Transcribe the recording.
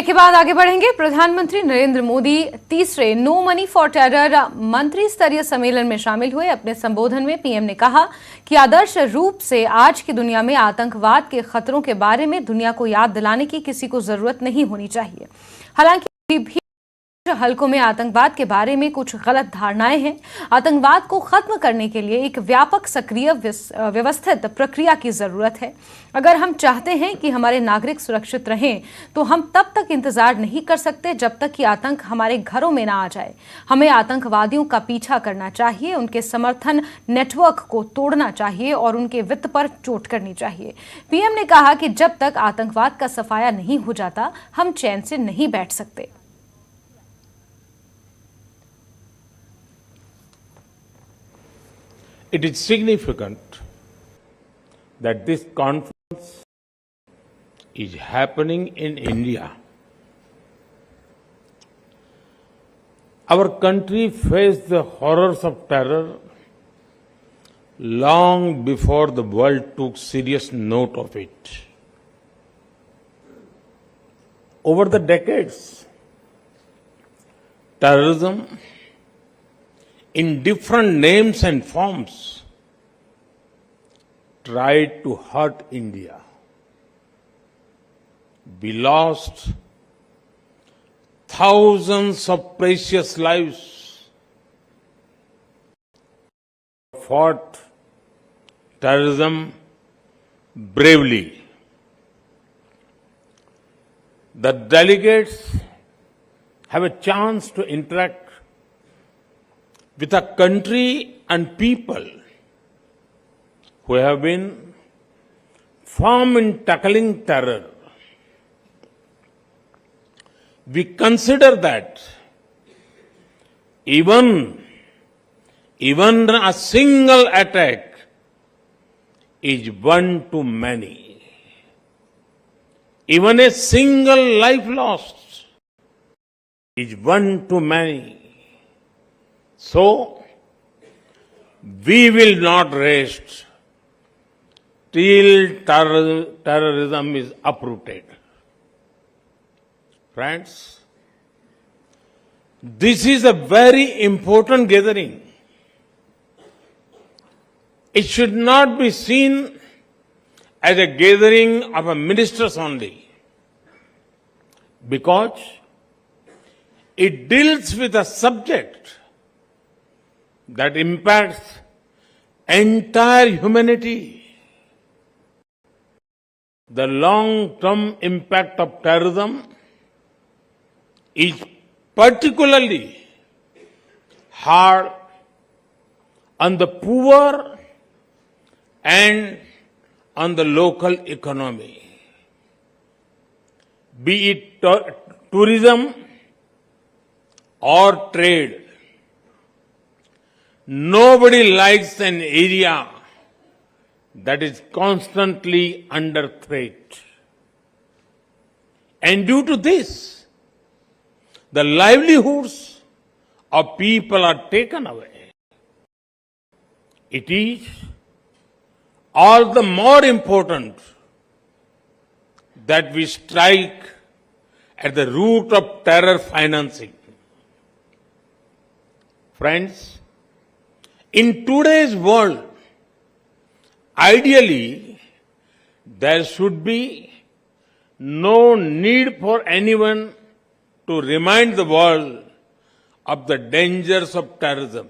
के बाद आगे बढ़ेंगे। प्रधानमंत्री नरेंद्र मोदी तीसरे नो मनी फॉर टेरर मंत्री स्तरीय सम्मेलन में शामिल हुए। अपने संबोधन में पीएम ने कहा कि आदर्श रूप से आज की दुनिया में आतंकवाद के खतरों के बारे में दुनिया को याद दिलाने की किसी को जरूरत नहीं होनी चाहिए। हालांकि भी हलकों में आतंकवाद के बारे में कुछ गलत धारणाएं हैं। आतंकवाद को खत्म करने के लिए एक व्यापक, सक्रिय, व्यवस्थित प्रक्रिया की जरूरत है। अगर हम चाहते हैं कि हमारे नागरिक सुरक्षित रहें, तो हम तब तक इंतजार नहीं कर सकते जब तक कि आतंक हमारे घरों में ना आ जाए। हमें आतंकवादियों का पीछा करना चाहिए, उनके समर्थन नेटवर्क को तोड़ना चाहिए और उनके वित्त पर चोट करनी चाहिए। पीएम ने कहा कि जब तक आतंकवाद का सफाया नहीं हो जाता, हम चैन से नहीं बैठ सकते। It is significant that this conference is happening in India. Our country faced the horrors of terror long before the world took serious note of it. Over the decades, terrorism in different names and forms tried to hurt India. We lost thousands of precious lives, fought terrorism bravely. The delegates have a chance to interact with a country and people who have been firm in tackling terror. We consider that even a single attack is one too many. Even a single life lost is one too many. So, we will not rest till terrorism is uprooted. Friends, this is a very important gathering. It should not be seen as a gathering of ministers only, because it deals with a subject that impacts entire humanity. The long-term impact of terrorism is particularly hard on the poor and on the local economy. Be it tourism or trade. Nobody likes an area that is constantly under threat. And due to this, the livelihoods of people are taken away. It is all the more important that we strike at the root of terror financing. Friends, in today's world, ideally, there should be no need for anyone to remind the world of the dangers of terrorism.